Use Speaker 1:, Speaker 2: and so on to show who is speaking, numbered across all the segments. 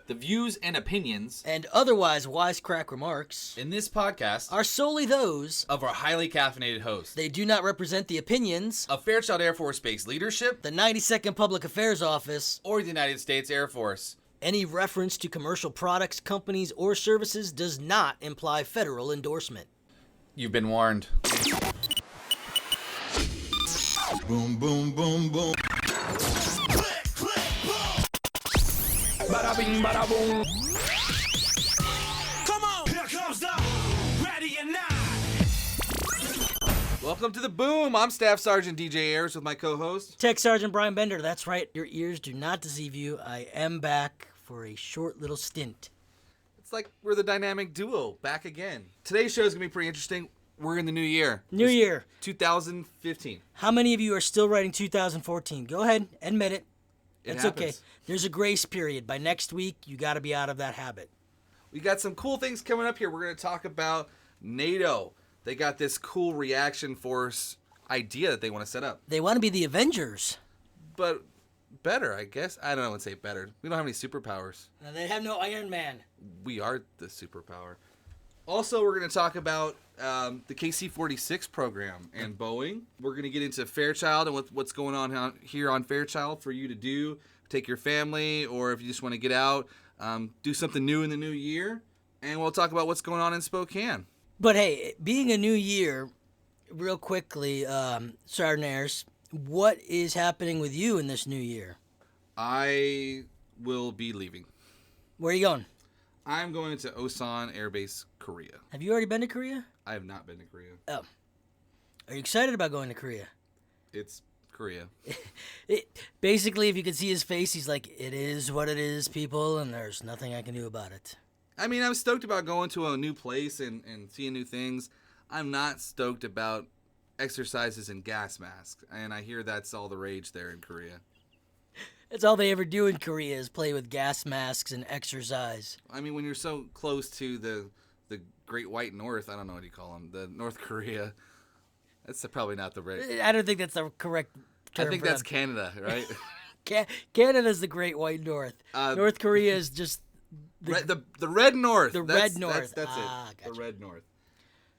Speaker 1: The views and opinions
Speaker 2: and otherwise wisecrack remarks
Speaker 1: in this podcast
Speaker 2: are solely those
Speaker 1: of our highly caffeinated hosts.
Speaker 2: They do not represent the opinions
Speaker 1: of Fairchild Air Force Base leadership,
Speaker 2: the 92nd Public Affairs Office,
Speaker 1: or the United States Air Force.
Speaker 2: Any reference to commercial products, companies, or services does not imply federal endorsement.
Speaker 1: You've been warned.
Speaker 3: Boom, boom, boom, boom.
Speaker 1: Bada bing, bada boom.
Speaker 3: Come on, here comes the ready or not.
Speaker 1: Welcome to the Boom. I'm Staff Sgt DJ Ayres with my co-host
Speaker 2: Tech Sgt Brian Bender. That's right. Your ears do not deceive you. I am back for a short little stint.
Speaker 1: It's like we're the dynamic duo back again. Today's show is gonna be pretty interesting. We're in the new year.
Speaker 2: New year.
Speaker 1: 2015.
Speaker 2: How many of you are still writing 2014? Go ahead, admit it. It's okay. There's a grace period. By next week, you got to be out of that habit.
Speaker 1: We got some cool things coming up here. We're going to talk about NATO. They got this cool reaction force idea that they want to set up.
Speaker 2: They want to be the Avengers.
Speaker 1: But better, I guess. I don't know what to say better. We don't have any superpowers.
Speaker 2: No, they have no Iron Man.
Speaker 1: We are the superpower. Also, we're going to talk about the KC-46 program and Boeing. We're going to get into Fairchild and what's going on here on Fairchild for you to do. Take your family, or if you just want to get out, do something new in the new year. And we'll talk about what's going on in Spokane.
Speaker 2: But hey, being a new year, real quickly, Sergeant Ayres, what is happening with you in this new year?
Speaker 1: I will be leaving.
Speaker 2: Where are you going?
Speaker 1: I'm going to Osan Air Base, Korea.
Speaker 2: Have you already been to Korea?
Speaker 1: I have not been to Korea.
Speaker 2: Oh. Are you excited about going to Korea?
Speaker 1: It's Korea.
Speaker 2: Basically, if you could see his face, he's like, it is what it is, people, and there's nothing I can do about it.
Speaker 1: I mean, I'm stoked about going to a new place and seeing new things. I'm not stoked about exercises and gas masks, and I hear that's all the rage there in Korea.
Speaker 2: That's all they ever do in Korea is play with gas masks and exercise.
Speaker 1: I mean, when you're so close to the Great White North, I don't know what you call them, the North Korea, that's probably not the right.
Speaker 2: I don't think that's the correct term.
Speaker 1: I think that's Canada, right?
Speaker 2: Canada's the Great White North. North Korea is just
Speaker 1: the Red North.
Speaker 2: Red North.
Speaker 1: That's it.
Speaker 2: Gotcha.
Speaker 1: The Red North.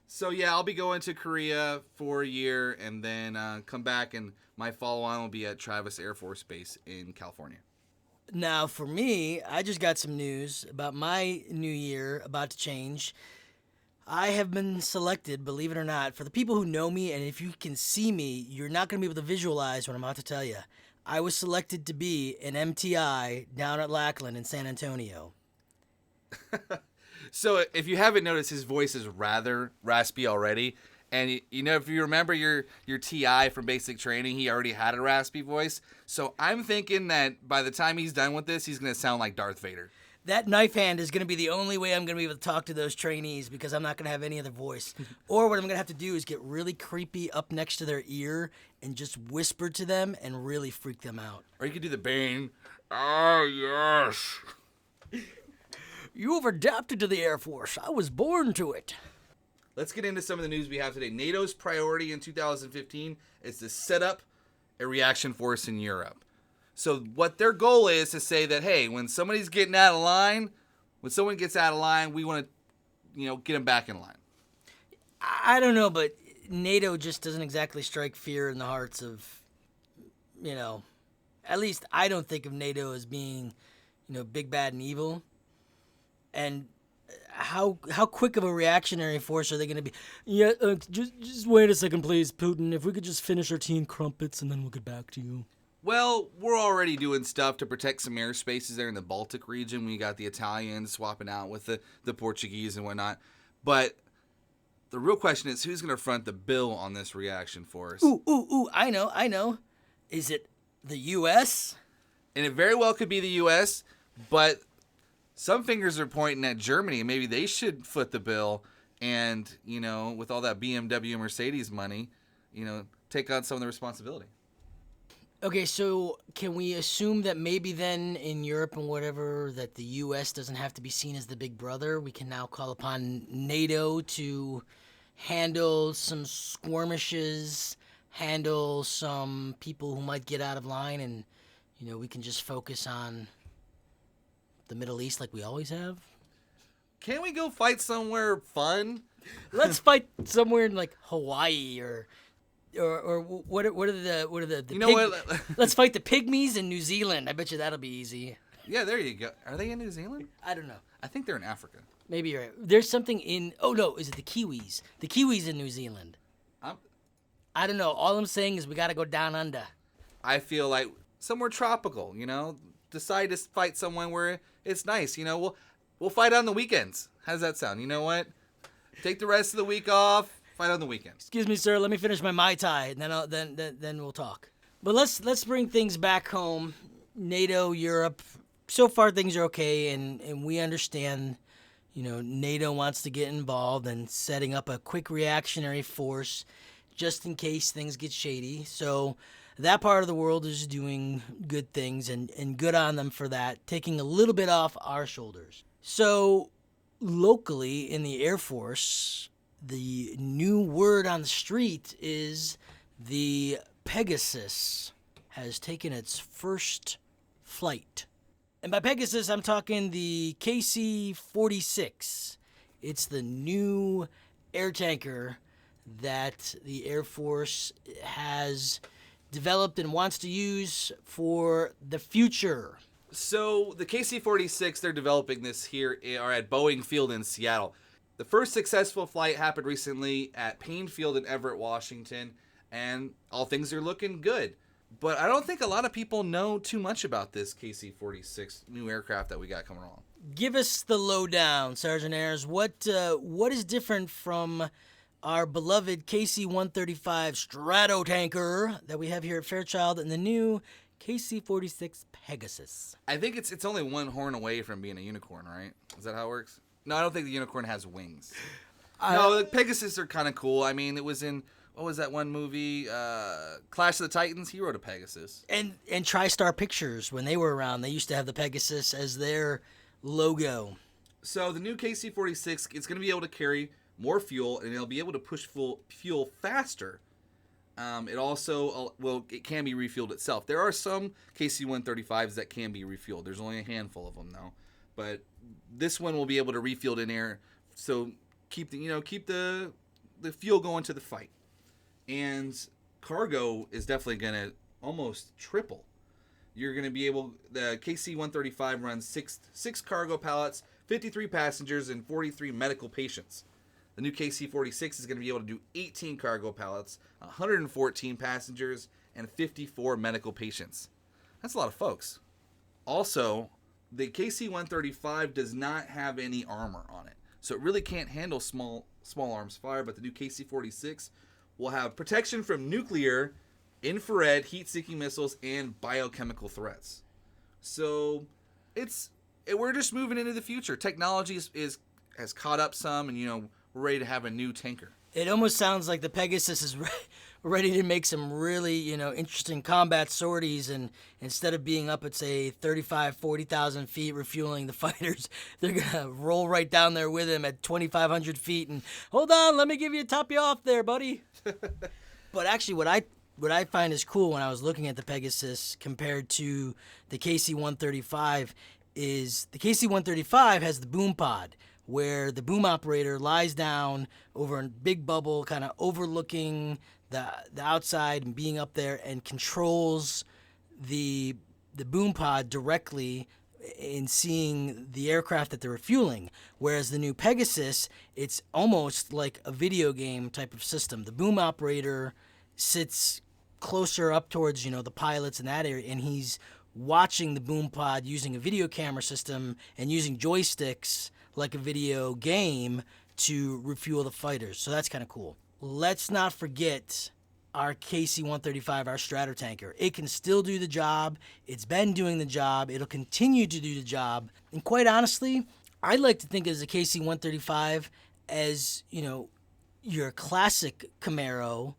Speaker 1: So yeah, I'll be going to Korea for a year and then come back, and my follow-on will be at Travis Air Force Base in California.
Speaker 2: Now, for me, I just got some news about my new year about to change. I have been selected, believe it or not, for the people who know me, and if you can see me, you're not going to be able to visualize what I'm about to tell you. I was selected to be an MTI down at Lackland in San Antonio.
Speaker 1: So if you haven't noticed, his voice is rather raspy already. And, you know, if you remember your TI from basic training, he already had a raspy voice. So I'm thinking that by the time he's done with this, he's going to sound like Darth Vader.
Speaker 2: That knife hand is going to be the only way I'm going to be able to talk to those trainees because I'm not going to have any other voice. Or what I'm going to have to do is get really creepy up next to their ear and just whisper to them and really freak them out.
Speaker 1: Or you could do the Bane. Oh, yes.
Speaker 2: You have adapted to the Air Force. I was born to it.
Speaker 1: Let's get into some of the news we have today. NATO's priority in 2015 is to set up a reaction force in Europe. So what their goal is to say that, hey, when somebody's getting out of line, when someone gets out of line, we want to, get them back in line.
Speaker 2: I don't know, but NATO just doesn't exactly strike fear in the hearts of, at least I don't think of NATO as being, big, bad, and evil. And how quick of a reactionary force are they going to be? Yeah, just wait a second, please, Putin. If we could just finish our tea and crumpets, and then we'll get back to you.
Speaker 1: Well, we're already doing stuff to protect some airspaces there in the Baltic region. We got the Italians swapping out with the Portuguese and whatnot. But the real question is, who's going to front the bill on this reaction force?
Speaker 2: Ooh, I know. Is it the U.S.?
Speaker 1: And it very well could be the U.S., but some fingers are pointing at Germany, and maybe they should foot the bill and, with all that BMW and Mercedes money, take on some of the responsibility.
Speaker 2: Okay, so can we assume that maybe then in Europe and whatever that the U.S. doesn't have to be seen as the big brother? We can now call upon NATO to handle some skirmishes, handle some people who might get out of line, and, we can just focus on the Middle East like we always have?
Speaker 1: Can we go fight somewhere fun?
Speaker 2: Let's fight somewhere in like Hawaii or what are the
Speaker 1: You know what?
Speaker 2: Let's fight the pygmies in New Zealand. I bet you that'll be easy.
Speaker 1: Yeah, there you go. Are they in New Zealand?
Speaker 2: I don't know.
Speaker 1: I think they're in Africa.
Speaker 2: Maybe you're right. There's something in. Oh no, is it the Kiwis? The Kiwis in New Zealand. I don't know. All I'm saying is we got to go down under.
Speaker 1: I feel like somewhere tropical. Decide to fight somewhere where it's nice. We'll fight on the weekends. How does that sound? You know what? Take the rest of the week off. Fight on the weekends.
Speaker 2: Excuse me, sir. Let me finish my Mai Tai, and then we'll talk. But let's bring things back home. NATO, Europe. So far things are okay, and we understand. NATO wants to get involved in setting up a quick reactionary force, just in case things get shady. So that part of the world is doing good things, and good on them for that, taking a little bit off our shoulders. So locally in the Air Force, the new word on the street is the Pegasus has taken its first flight. And by Pegasus, I'm talking the KC-46. It's the new air tanker that the Air Force has developed and wants to use for the future.
Speaker 1: So the KC-46, they're developing this here at Boeing Field in Seattle. The first successful flight happened recently at Payne Field in Everett, Washington, and all things are looking good. But I don't think a lot of people know too much about this KC-46 new aircraft that we got coming along.
Speaker 2: Give us the lowdown, Sergeant Ayres. What is different from our beloved KC-135 Stratotanker that we have here at Fairchild and the new KC-46 Pegasus?
Speaker 1: I think it's only one horn away from being a unicorn, right? Is that how it works? No, I don't think the unicorn has wings. No, the Pegasus are kind of cool. I mean, it was in, what was that one movie? Clash of the Titans. He rode a Pegasus.
Speaker 2: And TriStar Pictures, when they were around, they used to have the Pegasus as their logo.
Speaker 1: So the new KC-46, it's going to be able to carry more fuel, and it'll be able to push fuel faster. It also, it can be refueled itself. There are some KC-135s that can be refueled. There's only a handful of them, though. But this one will be able to refuel in air, so keep the fuel going to the fight. And cargo is definitely going to almost triple. You're going to be able, the KC-135 runs six cargo pallets, 53 passengers, and 43 medical patients. The new KC-46 is going to be able to do 18 cargo pallets, 114 passengers, and 54 medical patients. That's a lot of folks. Also, the KC-135 does not have any armor on it, so it really can't handle small arms fire, but the new KC-46 will have protection from nuclear, infrared, heat-seeking missiles, and biochemical threats. So we're just moving into the future. Technology has caught up some, and we're ready to have a new tanker.
Speaker 2: It almost sounds like the Pegasus is ready to make some really, interesting combat sorties, and instead of being up at, say, 35,000, 40,000 feet refueling the fighters, they're going to roll right down there with him at 2,500 feet and, hold on, let me top you off there, buddy. But actually, what I find is cool when I was looking at the Pegasus compared to the KC-135 is the KC-135 has the boom pod, where the boom operator lies down over a big bubble, kind of overlooking the outside and being up there, and controls the boom pod directly in seeing the aircraft that they're refueling. Whereas the new Pegasus, it's almost like a video game type of system. The boom operator sits closer up towards, the pilots in that area, and he's watching the boom pod using a video camera system and using joysticks like a video game to refuel the fighters. So that's kind of cool. Let's not forget our KC-135, our Stratotanker. It can still do the job. It's been doing the job. It'll continue to do the job. And quite honestly, I like to think of the KC-135 as, your classic Camaro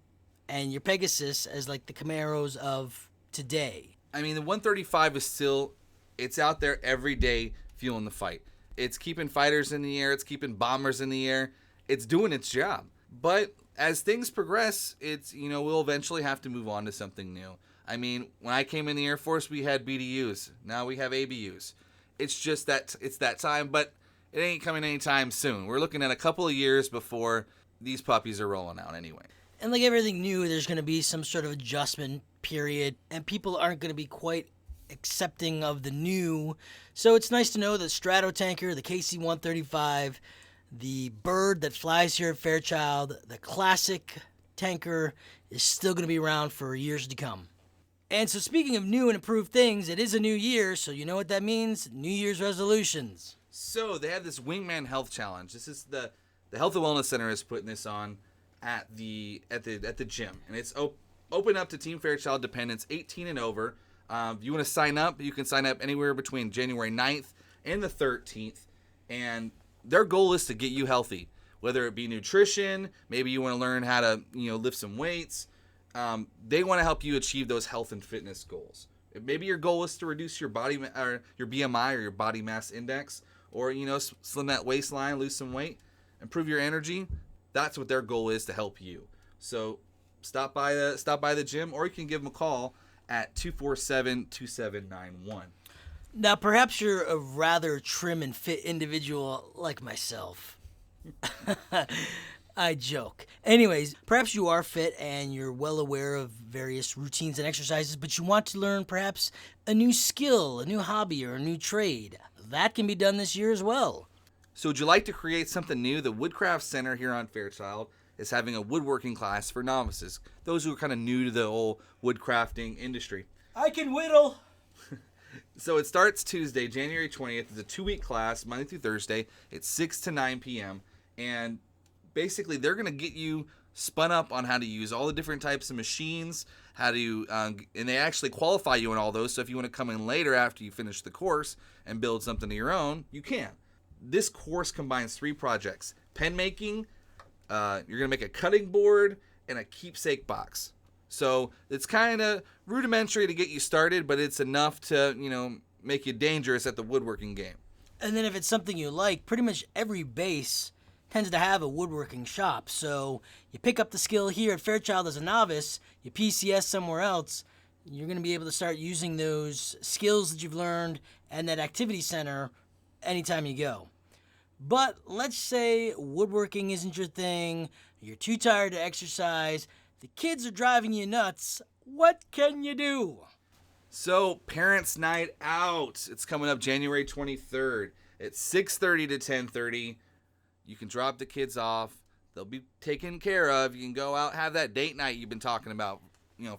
Speaker 2: and your Pegasus as like the Camaros of today.
Speaker 1: I mean, the 135 is still, it's out there every day fueling the fight. It's keeping fighters in the air. It's keeping bombers in the air. It's doing its job. But as things progress, we'll eventually have to move on to something new. I mean, when I came in the Air Force, we had BDUs. Now we have ABUs. It's just that it's that time, but it ain't coming anytime soon. We're looking at a couple of years before these puppies are rolling out anyway.
Speaker 2: And like everything new, there's going to be some sort of adjustment period, and people aren't going to be quite accepting of the new. So it's nice to know that Strato Tanker, the KC-135, the bird that flies here at Fairchild, the classic tanker, is still going to be around for years to come. And so speaking of new and improved things, it is a new year, so you know what that means? New Year's resolutions.
Speaker 1: So they have this Wingman Health Challenge. This is the Health and Wellness Center is putting this on at the gym, and it's open up to Team Fairchild dependents 18 and over. If you want to sign up, you can sign up anywhere between January 9th and the 13th, and their goal is to get you healthy, whether it be nutrition, maybe you want to learn how to lift some weights. They want to help you achieve those health and fitness goals. Maybe your goal is to reduce your or your BMI or your body mass index, or slim that waistline, lose some weight, improve your energy. That's what their goal is, to help you. So stop by the gym, or you can give them a call at 247-2791.
Speaker 2: Now, perhaps you're a rather trim and fit individual like myself. I joke. Anyways, perhaps you are fit and you're well aware of various routines and exercises, but you want to learn perhaps a new skill, a new hobby, or a new trade. That can be done this year as well.
Speaker 1: So would you like to create something new? The Woodcraft Center here on Fairchild is having a woodworking class for novices, those who are kind of new to the whole woodcrafting industry.
Speaker 2: I can whittle.
Speaker 1: So it starts Tuesday, January 20th. It's a 2-week class, Monday through Thursday. It's 6 to 9 p.m. And basically, they're going to get you spun up on how to use all the different types of machines, how to, and they actually qualify you in all those. So if you want to come in later after you finish the course and build something of your own, you can. This course combines 3 projects: pen making, you're going to make a cutting board, and a keepsake box. So it's kind of rudimentary to get you started, but it's enough to, make you dangerous at the woodworking game.
Speaker 2: And then if it's something you like, pretty much every base tends to have a woodworking shop. So you pick up the skill here at Fairchild as a novice, you PCS somewhere else, you're going to be able to start using those skills that you've learned and that activity center anytime you go. But let's say woodworking isn't your thing, you're too tired to exercise, the kids are driving you nuts. What can you do?
Speaker 1: So, Parents' Night Out. It's coming up January 23rd. It's 6:30 to 10:30. You can drop the kids off. They'll be taken care of. You can go out, have that date night you've been talking about,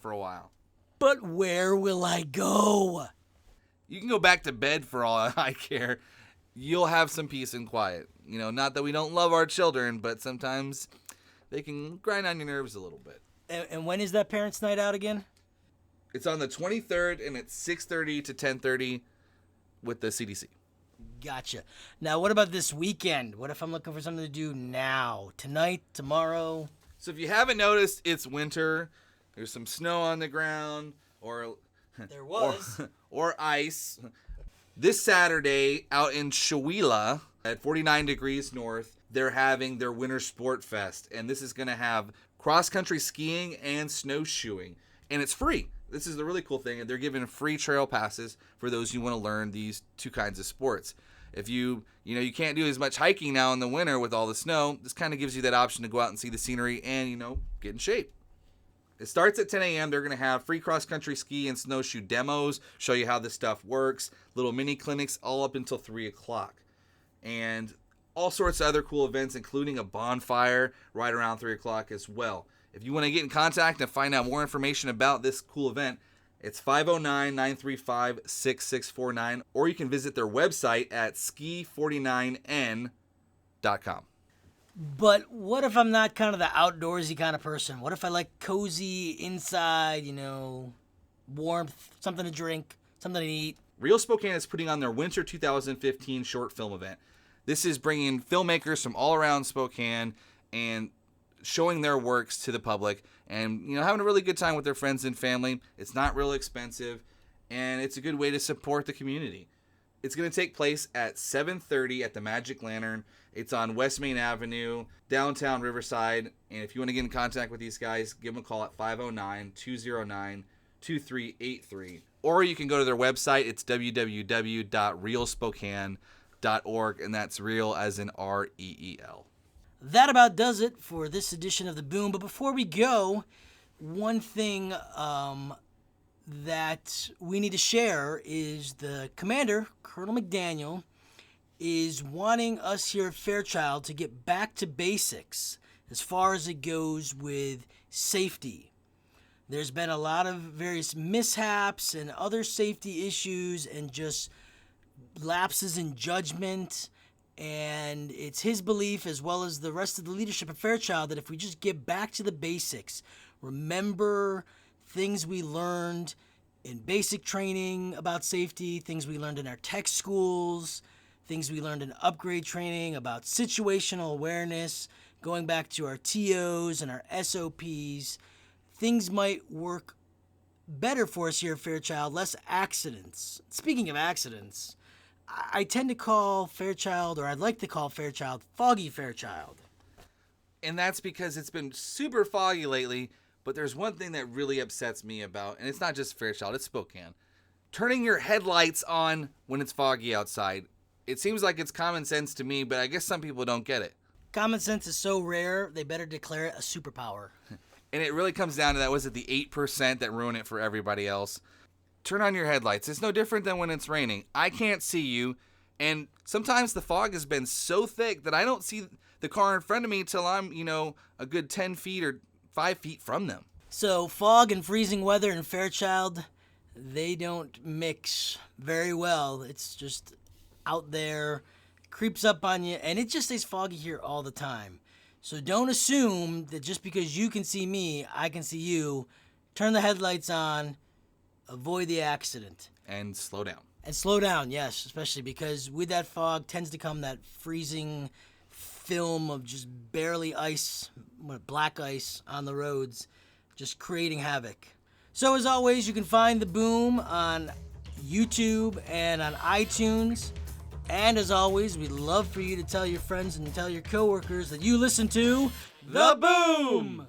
Speaker 1: for a while.
Speaker 2: But where will I go?
Speaker 1: You can go back to bed for all I care. You'll have some peace and quiet. Not that we don't love our children, but sometimes they can grind on your nerves a little bit.
Speaker 2: And when is that Parents' Night Out again?
Speaker 1: It's on the 23rd, and it's 6:30 to 10:30 with the CDC.
Speaker 2: Gotcha. Now, what about this weekend? What if I'm looking for something to do now? Tonight? Tomorrow?
Speaker 1: So if you haven't noticed, it's winter. There's some snow on the ground, or
Speaker 2: There was.
Speaker 1: or ice. This Saturday, out in Shawila, at 49 degrees north, they're having their Winter Sport Fest, and this is going to have cross-country skiing and snowshoeing, and it's free. This is the really cool thing, and they're giving free trail passes for those who want to learn these 2 kinds of sports. If you can't do as much hiking now in the winter with all the snow, this kind of gives you that option to go out and see the scenery and, get in shape. It starts at 10 a.m. They're going to have free cross-country ski and snowshoe demos, show you how this stuff works, little mini clinics all up until 3 o'clock. And all sorts of other cool events, including a bonfire right around 3 o'clock as well. If you want to get in contact and find out more information about this cool event, it's 509-935-6649, or you can visit their website at ski49n.com.
Speaker 2: But what if I'm not kind of the outdoorsy kind of person? What if I like cozy inside, warmth, something to drink, something to eat?
Speaker 1: Real Spokane is putting on their Winter 2015 short film event. This is bringing filmmakers from all around Spokane and showing their works to the public and, having a really good time with their friends and family. It's not real expensive, and it's a good way to support the community. It's going to take place at 7:30 at the Magic Lantern. It's on West Main Avenue, downtown Riverside. And if you want to get in contact with these guys, give them a call at 509-209-2333. 2383. Or you can go to their website. It's www.realspokane.org, and that's real as in REEL.
Speaker 2: That about does it for this edition of The Boom. But before we go, one thing that we need to share is the commander, Colonel McDaniel, is wanting us here at Fairchild to get back to basics as far as it goes with safety. There's been a lot of various mishaps and other safety issues and just lapses in judgment. And it's his belief, as well as the rest of the leadership at Fairchild, that if we just get back to the basics, remember things we learned in basic training about safety, things we learned in our tech schools, things we learned in upgrade training about situational awareness, going back to our TOs and our SOPs, things might work better for us here at Fairchild, less accidents. Speaking of accidents, I tend to call Fairchild, or I'd like to call Fairchild, Foggy Fairchild.
Speaker 1: And that's because it's been super foggy lately, but there's one thing that really upsets me about, and it's not just Fairchild, it's Spokane. Turning your headlights on when it's foggy outside. It seems like it's common sense to me, but I guess some people don't get it.
Speaker 2: Common sense is so rare, they better declare it a superpower.
Speaker 1: And it really comes down to that, was it the 8% that ruin it for everybody else? Turn on your headlights. It's no different than when it's raining. I can't see you, and sometimes the fog has been so thick that I don't see the car in front of me till I'm, a good 10 feet or 5 feet from them.
Speaker 2: So fog and freezing weather in Fairchild, they don't mix very well. It's just out there, creeps up on you, and it just stays foggy here all the time. So don't assume that just because you can see me, I can see you. Turn the headlights on, avoid the accident.
Speaker 1: And slow down.
Speaker 2: And slow down, yes, especially because with that fog tends to come that freezing film of just barely ice, black ice on the roads, just creating havoc. So as always, you can find The Boom on YouTube and on iTunes. And as always, we'd love for you to tell your friends and tell your coworkers that you listen to
Speaker 1: The Boom!